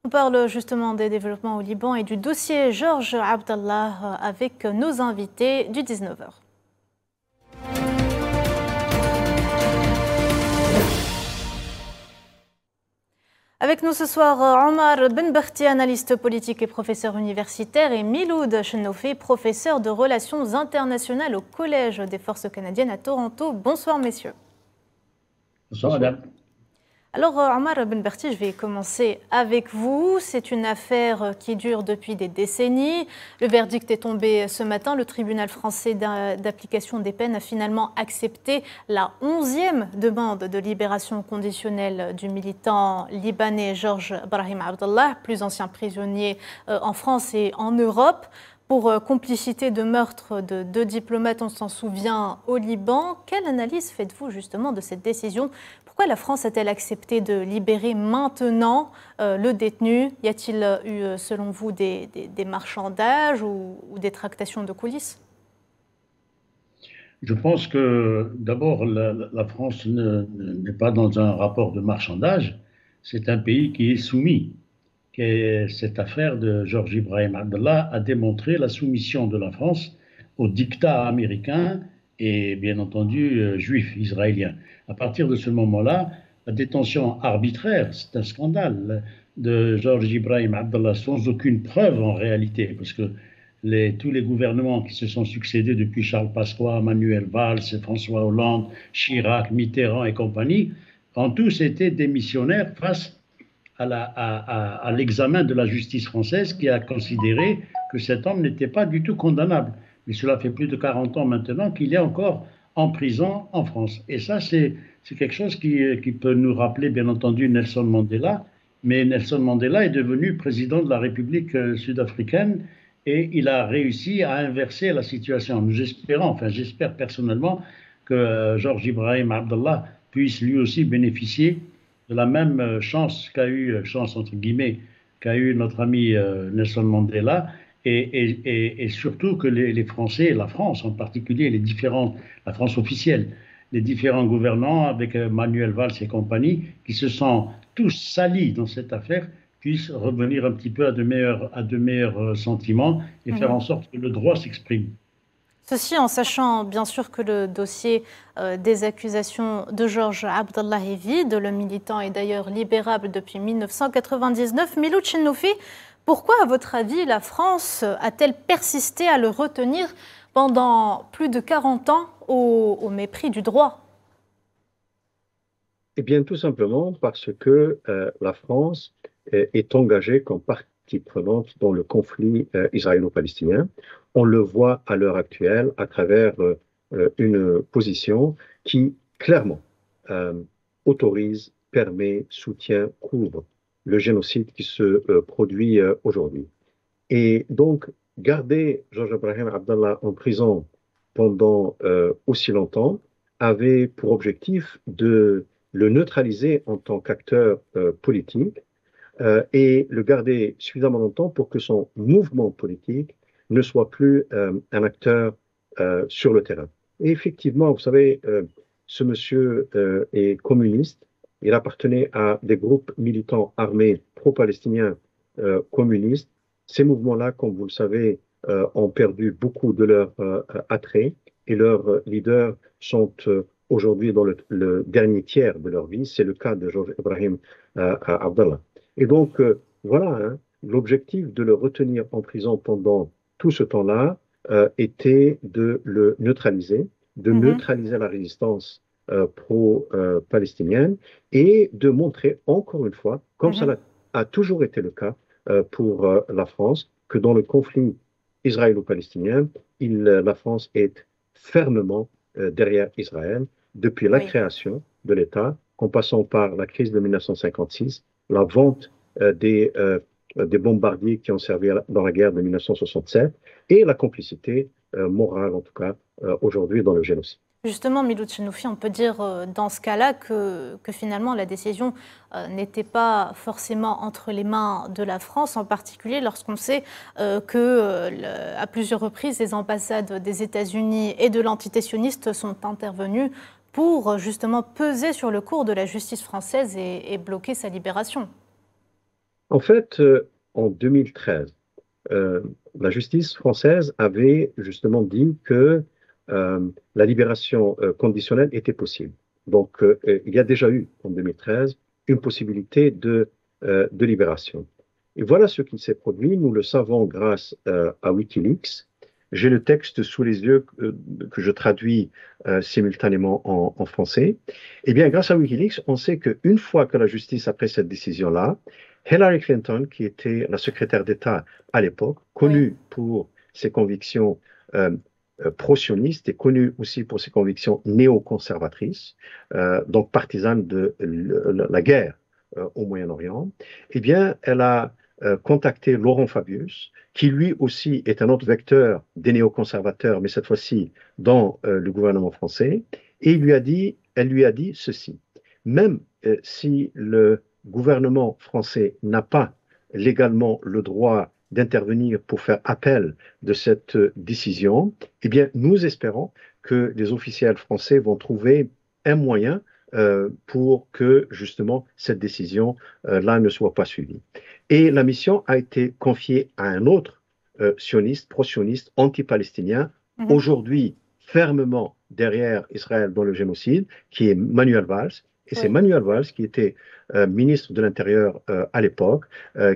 On parle justement des développements au Liban et du dossier Georges Abdallah avec nos invités du 19h. Avec nous ce soir, Omar Benberti, analyste politique et professeur universitaire, et Miloud Chenoufi, professeur de relations internationales au Collège des forces canadiennes à Toronto. Bonsoir messieurs. Bonsoir madame. Alors Omar Benberti, je vais commencer avec vous. C'est une affaire qui dure depuis des décennies. Le verdict est tombé ce matin. Le tribunal français d'application des peines a finalement accepté la 11e demande de libération conditionnelle du militant libanais Georges Brahim Abdallah, plus ancien prisonnier en France et en Europe, pour complicité de meurtre de 2 diplomates, on s'en souvient, au Liban. Quelle analyse faites-vous justement de cette décision ? Pourquoi la France a-t-elle accepté de libérer maintenant le détenu ? Y a-t-il eu, selon vous, des marchandages ou des tractations de coulisses ? Je pense que d'abord, la France n'est pas dans un rapport de marchandage. C'est un pays qui est soumis. Cette affaire de Georges Ibrahim Abdallah a démontré la soumission de la France au diktat américain et bien entendu juif israélien. À partir de ce moment-là, la détention arbitraire, c'est un scandale de Georges Ibrahim Abdallah sans aucune preuve en réalité, parce que tous les gouvernements qui se sont succédés depuis Charles Pasqua, Manuel Valls, François Hollande, Chirac, Mitterrand et compagnie, ont tous été démissionnaires face à l'examen de la justice française qui a considéré que cet homme n'était pas du tout condamnable. Mais cela fait plus de 40 ans maintenant qu'il est encore en prison en France. Et ça, c'est quelque chose qui peut nous rappeler, bien entendu, Nelson Mandela. Mais Nelson Mandela est devenu président de la République sud-africaine et il a réussi à inverser la situation. Nous espérons, enfin j'espère personnellement, que Georges Ibrahim Abdallah puisse lui aussi bénéficier de la même chance chance entre guillemets, qu'a eu notre ami Nelson Mandela, et surtout que les Français, la France en particulier, la France officielle, les différents gouvernants avec Manuel Valls et compagnie, qui se sont tous salis dans cette affaire, puissent revenir un petit peu à de meilleurs sentiments et faire en sorte que le droit s'exprime. Ceci en sachant bien sûr que le dossier des accusations de Georges Abdallah est vide. Le militant est d'ailleurs libérable depuis 1999. Miloud Chenoufi, pourquoi, à votre avis, la France a-t-elle persisté à le retenir pendant plus de 40 ans au mépris du droit ? Eh bien, tout simplement parce que la France est engagée comme partie prenante dans le conflit israélo-palestinien. On le voit à l'heure actuelle à travers une position qui clairement autorise, permet, soutient, couvre le génocide qui se produit aujourd'hui. Et donc, garder Georges Ibrahim Abdallah en prison pendant aussi longtemps avait pour objectif de le neutraliser en tant qu'acteur politique et le garder suffisamment longtemps pour que son mouvement politique ne soit plus un acteur sur le terrain. Et effectivement, vous savez, ce monsieur est communiste. Il appartenait à des groupes militants armés pro-palestiniens communistes. Ces mouvements-là, comme vous le savez, ont perdu beaucoup de leur attrait et leurs leaders sont aujourd'hui dans le dernier tiers de leur vie. C'est le cas de Georges Ibrahim Abdallah. Et donc, voilà, hein, l'objectif de le retenir en prison pendant tout ce temps-là était de le neutraliser, de neutraliser la résistance pro-palestinienne et de montrer encore une fois, comme ça a toujours été le cas pour la France, que dans le conflit israélo-palestinien, la France est fermement derrière Israël depuis la création de l'État, en passant par la crise de 1956, la vente des bombardiers qui ont servi dans la guerre de 1967 et la complicité morale, en tout cas, aujourd'hui dans le génocide. Justement, Miloud Chenoufi, on peut dire dans ce cas-là que finalement la décision n'était pas forcément entre les mains de la France, en particulier lorsqu'on sait qu'à plusieurs reprises, les ambassades des États-Unis et de l'entité sioniste sont intervenues pour justement peser sur le cours de la justice française et bloquer sa libération. En fait, en 2013, la justice française avait justement dit que la libération conditionnelle était possible. Donc, il y a déjà eu, en 2013, une possibilité de libération. Et voilà ce qui s'est produit. Nous le savons grâce à Wikileaks. J'ai le texte sous les yeux que je traduis simultanément en français. Eh bien, grâce à Wikileaks, on sait qu'une fois que la justice a pris cette décision-là, Hillary Clinton, qui était la secrétaire d'État à l'époque, connue pour ses convictions pro-sionistes et connue aussi pour ses convictions néoconservatrices, donc partisane de la guerre au Moyen-Orient, eh bien, elle a contacté Laurent Fabius, qui lui aussi est un autre vecteur des néoconservateurs, mais cette fois-ci dans le gouvernement français, et elle lui a dit ceci. Même si le gouvernement français n'a pas légalement le droit d'intervenir pour faire appel de cette décision, eh bien, nous espérons que les officiels français vont trouver un moyen pour que justement cette décision-là ne soit pas suivie. Et la mission a été confiée à un autre sioniste, pro-sioniste, anti-palestinien, aujourd'hui fermement derrière Israël dans le génocide, qui est Manuel Valls. Et c'est Manuel Valls, qui était ministre de l'Intérieur à l'époque,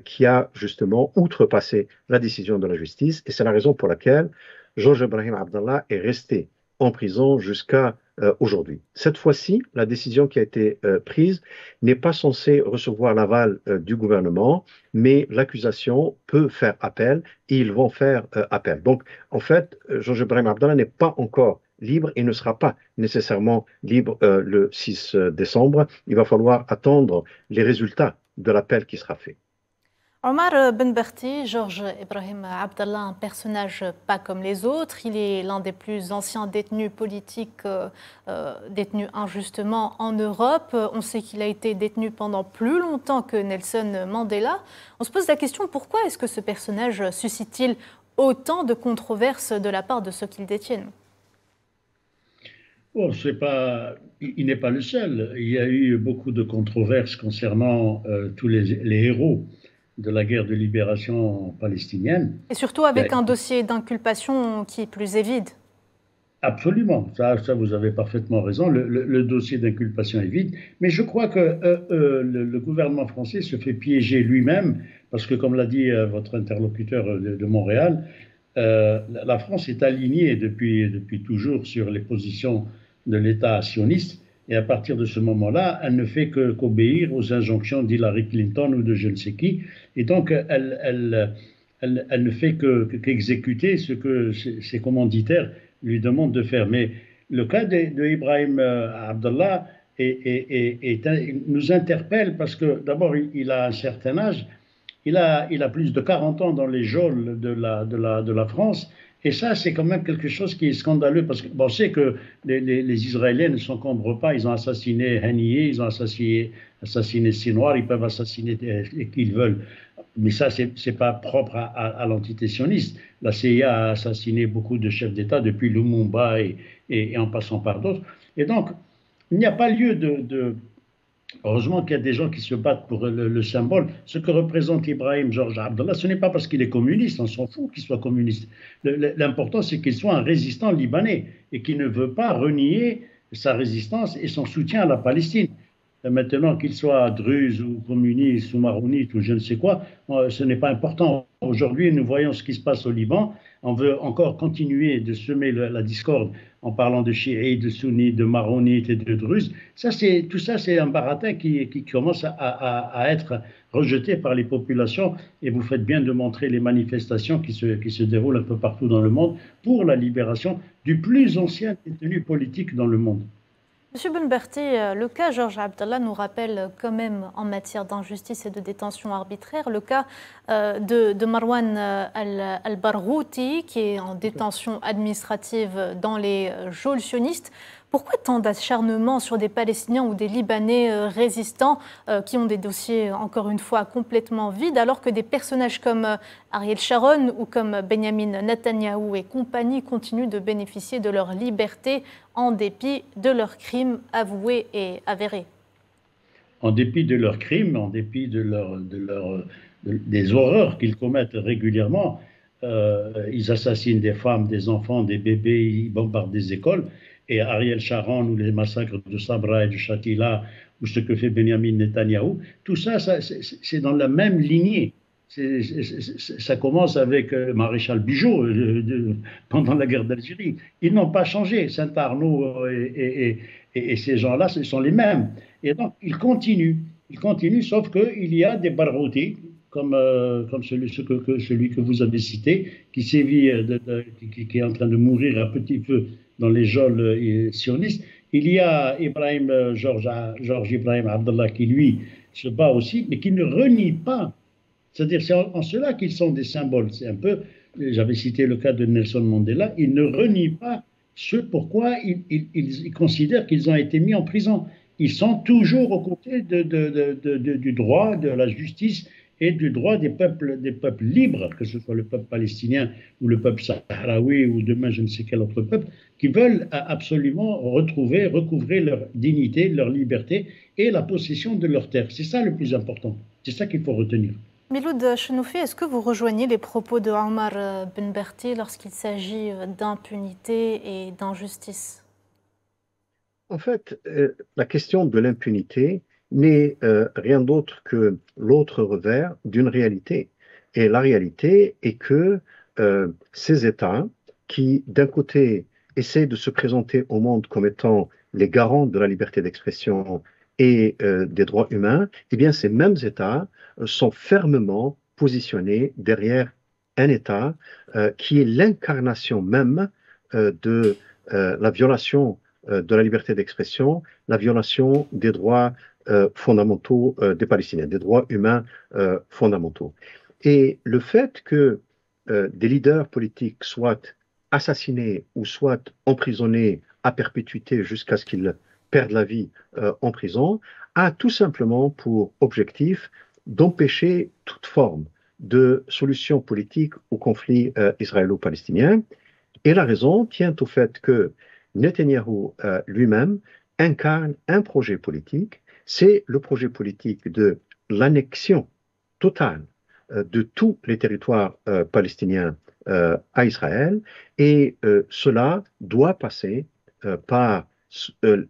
qui a justement outrepassé la décision de la justice. Et c'est la raison pour laquelle Georges Ibrahim Abdallah est resté en prison jusqu'à aujourd'hui. Cette fois-ci, la décision qui a été prise n'est pas censée recevoir l'aval du gouvernement, mais l'accusation peut faire appel et ils vont faire appel. Donc, en fait, Georges Ibrahim Abdallah n'est pas encore libre et ne sera pas nécessairement libre le 6 décembre. Il va falloir attendre les résultats de l'appel qui sera fait. Omar Benberti, Georges Ibrahim Abdallah, un personnage pas comme les autres. Il est l'un des plus anciens détenus politiques détenus injustement en Europe. On sait qu'il a été détenu pendant plus longtemps que Nelson Mandela. On se pose la question, pourquoi est-ce que ce personnage suscite-t-il autant de controverses de la part de ceux qui le détiennent? Bon, il n'est pas le seul. Il y a eu beaucoup de controverses concernant tous les héros de la guerre de libération palestinienne. Et surtout avec un dossier d'inculpation qui plus est vide. Absolument, ça vous avez parfaitement raison, le dossier d'inculpation est vide, mais je crois que le gouvernement français se fait piéger lui-même, parce que comme l'a dit votre interlocuteur de Montréal, la France est alignée depuis toujours sur les positions de l'État sioniste, et à partir de ce moment-là, elle ne fait qu'obéir aux injonctions d'Hillary Clinton ou de je ne sais qui, et donc elle ne fait qu'exécuter ce que ses commanditaires lui demandent de faire. Mais le cas de Ibrahim Abdallah nous interpelle parce que d'abord il a un certain âge, il a plus de 40 ans dans les geôles de la France. Et ça, c'est quand même quelque chose qui est scandaleux parce qu'on sait que les Israéliens ne s'encombrent pas. Ils ont assassiné Haniyeh, ils ont assassiné Sinwar, ils peuvent assassiner qui qu'ils veulent. Mais ça, c'est pas propre à l'entité sioniste. La CIA a assassiné beaucoup de chefs d'État depuis Lumumba et en passant par d'autres. Et donc, il n'y a pas lieu Heureusement qu'il y a des gens qui se battent pour le symbole. Ce que représente Ibrahim Georges Abdallah, ce n'est pas parce qu'il est communiste, on s'en fout qu'il soit communiste. L'important, c'est qu'il soit un résistant libanais et qu'il ne veut pas renier sa résistance et son soutien à la Palestine. Et maintenant, qu'il soit druze ou communiste ou maronite ou je ne sais quoi, ce n'est pas important. Aujourd'hui, nous voyons ce qui se passe au Liban. On veut encore continuer de semer la discorde en parlant de chiites, de sunnites, de maronites et de druzes. Tout ça, c'est un baratin qui commence à être rejeté par les populations. Et vous faites bien de montrer les manifestations qui se déroulent un peu partout dans le monde pour la libération du plus ancien détenu politique dans le monde. Monsieur Benberti, le cas Georges Abdallah nous rappelle quand même en matière d'injustice et de détention arbitraire le cas de Marwan al-Barghouti qui est en détention administrative dans les geôles sionistes. Pourquoi tant d'acharnement sur des Palestiniens ou des Libanais résistants qui ont des dossiers, encore une fois, complètement vides, alors que des personnages comme Ariel Sharon ou comme Benjamin Netanyahou et compagnie continuent de bénéficier de leur liberté en dépit de leurs crimes avoués et avérés? en dépit de leurs crimes, en dépit des horreurs qu'ils commettent régulièrement. Ils assassinent des femmes, des enfants, des bébés, ils bombardent des écoles. Et Ariel Sharon ou les massacres de Sabra et de Shatila, ou ce que fait Benjamin Netanyahou, tout ça, c'est dans la même lignée. Ça commence avec Maréchal Bugeaud pendant la guerre d'Algérie. Ils n'ont pas changé. Saint-Arnaud et ces gens-là, ce sont les mêmes. Et donc, ils continuent. Ils continuent, sauf qu'il y a des baroutis, comme celui que vous avez cité, qui sévit, qui est en train de mourir à petit feu dans les geôles sionistes. Il y a Georges Ibrahim Abdallah qui, lui, se bat aussi, mais qui ne renie pas. C'est-à-dire, c'est en cela qu'ils sont des symboles. C'est un peu, j'avais cité le cas de Nelson Mandela, ils ne renient pas ce pourquoi ils considèrent qu'ils ont été mis en prison. Ils sont toujours aux côtés du droit, de la justice et du droit des peuples libres, que ce soit le peuple palestinien ou le peuple sahraoui ou demain je ne sais quel autre peuple, qui veulent absolument recouvrer leur dignité, leur liberté et la possession de leurs terres. C'est ça le plus important. C'est ça qu'il faut retenir. Miloud Chenoufi, est-ce que vous rejoignez les propos de Omar Ben Berti lorsqu'il s'agit d'impunité et d'injustice? En fait, la question de l'impunité n'est rien d'autre que l'autre revers d'une réalité. Et la réalité est que ces États qui, d'un côté, essaient de se présenter au monde comme étant les garants de la liberté d'expression et des droits humains, eh bien, ces mêmes États sont fermement positionnés derrière un État qui est l'incarnation même de la violation de la liberté d'expression, la violation des droits fondamentaux des Palestiniens, des droits humains fondamentaux. Et le fait que des leaders politiques soient assassinés ou soient emprisonnés à perpétuité jusqu'à ce qu'ils perdent la vie en prison, a tout simplement pour objectif d'empêcher toute forme de solution politique au conflit israélo-palestinien. Et la raison tient au fait que Netanyahou lui-même incarne un projet politique, c'est le projet politique de l'annexion totale de tous les territoires palestiniens à Israël, et cela doit passer par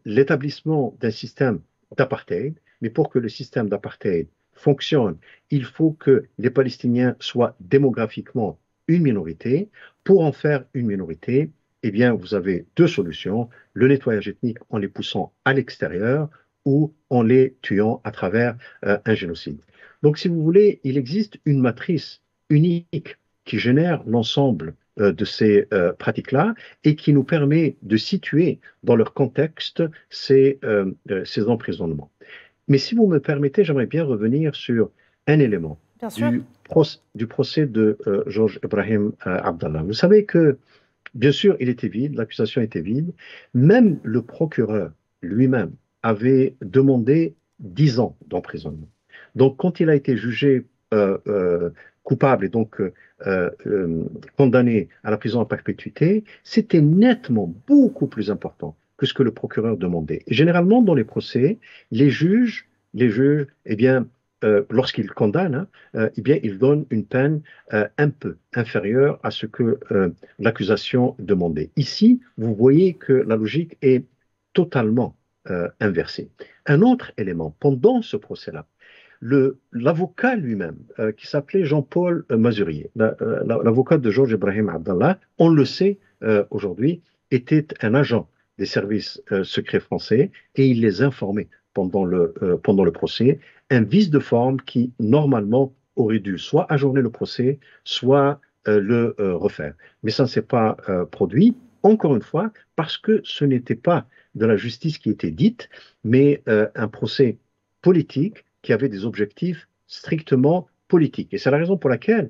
l'établissement d'un système d'apartheid, mais pour que le système d'apartheid fonctionne, il faut que les Palestiniens soient démographiquement une minorité. Pour en faire une minorité, eh bien, vous avez deux solutions, le nettoyage ethnique en les poussant à l'extérieur ou en les tuant à travers un génocide. Donc, si vous voulez, il existe une matrice unique qui génère l'ensemble de ces pratiques-là et qui nous permet de situer dans leur contexte ces emprisonnements. Mais si vous me permettez, j'aimerais bien revenir sur un élément du procès de Georges Ibrahim Abdallah. Vous savez que, bien sûr, il était vide, l'accusation était vide. Même le procureur lui-même avait demandé 10 ans d'emprisonnement. Donc, quand il a été jugé coupable et donc condamné à la prison à perpétuité, c'était nettement beaucoup plus important que ce que le procureur demandait. Et généralement, dans les procès, les juges, eh bien, lorsqu'ils condamnent, eh bien, ils donnent une peine un peu inférieure à ce que l'accusation demandait. Ici, vous voyez que la logique est totalement inversée. Un autre élément, pendant ce procès-là, l'avocat lui-même, qui s'appelait Jean-Paul Mazurier, l'avocat de Georges Ibrahim Abdallah, on le sait aujourd'hui, était un agent des services secrets français et il les informait pendant le procès, un vice de forme qui, normalement, aurait dû soit ajourner le procès, soit le refaire. Mais ça ne s'est pas produit, encore une fois, parce que ce n'était pas de la justice qui était dite, mais un procès politique qui avait des objectifs strictement politiques. Et c'est la raison pour laquelle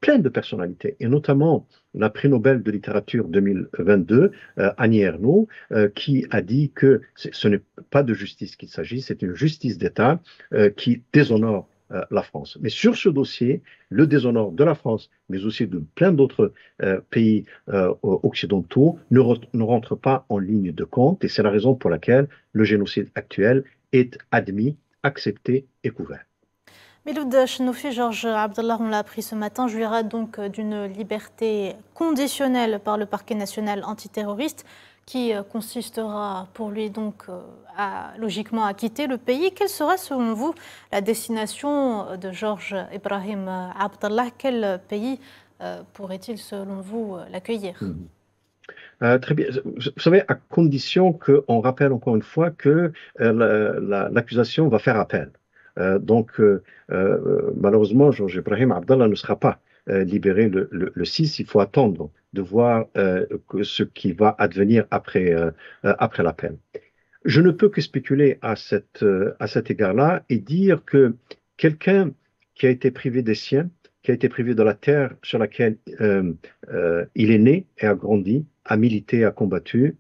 plein de personnalités, et notamment la prix Nobel de littérature 2022, Annie Ernaux, qui a dit que ce n'est pas de justice qu'il s'agit, c'est une justice d'État qui déshonore la France. Mais sur ce dossier, le déshonneur de la France, mais aussi de plein d'autres pays occidentaux, ne rentre pas en ligne de compte, et c'est la raison pour laquelle le génocide actuel est admis accepté et couvert. Miloud Chenoufi, Georges Abdallah, on l'a appris ce matin, jouira donc d'une liberté conditionnelle par le parquet national antiterroriste qui consistera pour lui donc logiquement à quitter le pays. Quelle sera selon vous la destination de Georges Ibrahim Abdallah? Quel pays pourrait-il selon vous l'accueillir? Très bien. Vous savez, à condition qu'on rappelle encore une fois que l'accusation va faire appel. Malheureusement, Georges Ibrahim Abdallah ne sera pas libéré le 6. Il faut attendre de voir ce qui va advenir après l'appel. Je ne peux que spéculer à cet égard-là et dire que quelqu'un qui a été privé des siens, qui a été privé de la terre sur laquelle il est né et a grandi, a milité, a combattu,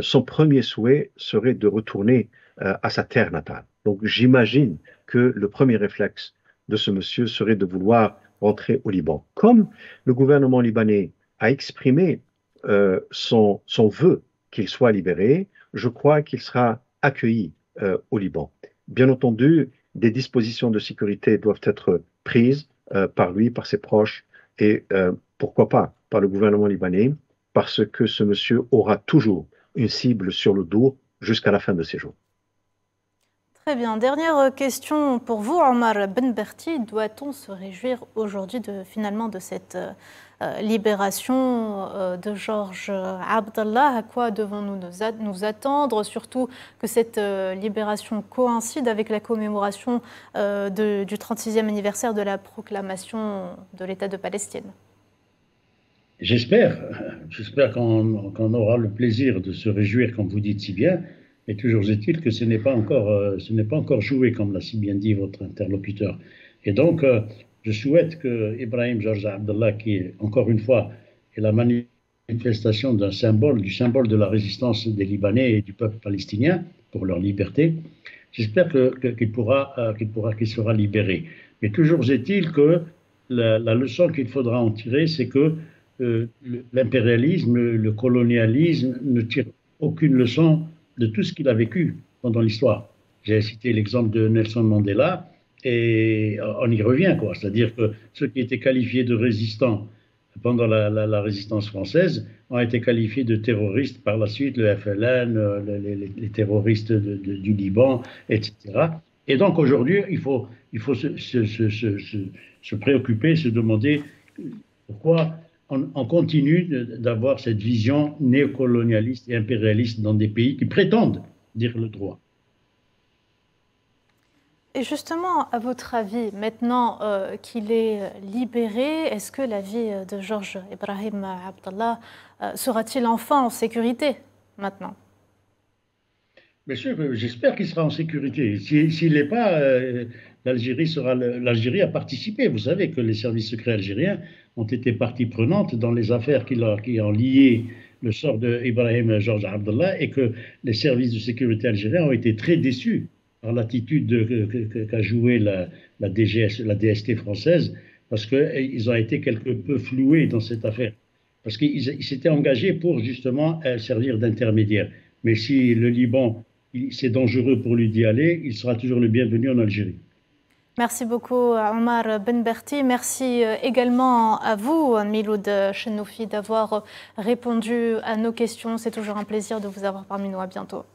son premier souhait serait de retourner à sa terre natale. Donc j'imagine que le premier réflexe de ce monsieur serait de vouloir rentrer au Liban. Comme le gouvernement libanais a exprimé son vœu qu'il soit libéré, je crois qu'il sera accueilli au Liban. Bien entendu, des dispositions de sécurité doivent être prises par lui, par ses proches et pourquoi pas par le gouvernement libanais, parce que ce monsieur aura toujours une cible sur le dos jusqu'à la fin de ses jours. Très bien. Dernière question pour vous, Omar Benberti. Doit-on se réjouir aujourd'hui finalement de cette libération de Georges Abdallah? À quoi devons-nous nous attendre? Surtout que cette libération coïncide avec la commémoration du 36e anniversaire de la proclamation de l'État de Palestine. J'espère qu'on aura le plaisir de se réjouir, comme vous dites si bien. Mais toujours est-il que ce n'est pas encore joué, comme l'a si bien dit votre interlocuteur. Et donc, je souhaite que Ibrahim Georges Abdallah, qui est, encore une fois, est la manifestation du symbole de la résistance des Libanais et du peuple palestinien pour leur liberté, j'espère qu'il sera libéré. Mais toujours est-il que la leçon qu'il faudra en tirer, c'est que l'impérialisme, le colonialisme ne tire aucune leçon de tout ce qu'il a vécu pendant l'histoire. J'ai cité l'exemple de Nelson Mandela et on y revient, quoi. C'est-à-dire que ceux qui étaient qualifiés de résistants pendant la résistance française ont été qualifiés de terroristes par la suite, le FLN, les terroristes du Liban, etc. Et donc aujourd'hui, il faut se préoccuper, se demander pourquoi on continue d'avoir cette vision néocolonialiste et impérialiste dans des pays qui prétendent dire le droit. Et justement, à votre avis, maintenant qu'il est libéré, est-ce que la vie de Georges Ibrahim Abdallah sera-t-il enfin en sécurité maintenant? Bien sûr, j'espère qu'il sera en sécurité. S'il n'est pas, l'Algérie a participé. Vous savez que les services secrets algériens ont été partie prenante dans les affaires qui ont lié le sort d'Ibrahim Georges Abdallah et que les services de sécurité algériens ont été très déçus par l'attitude qu'a jouée la DST française parce qu'ils ont été quelque peu floués dans cette affaire. Parce qu'ils s'étaient engagés pour justement servir d'intermédiaire. Mais si le Liban, c'est dangereux pour lui d'y aller, il sera toujours le bienvenu en Algérie. Merci beaucoup Omar Benberti. Merci également à vous, Miloud Chenoufi, d'avoir répondu à nos questions. C'est toujours un plaisir de vous avoir parmi nous. À bientôt.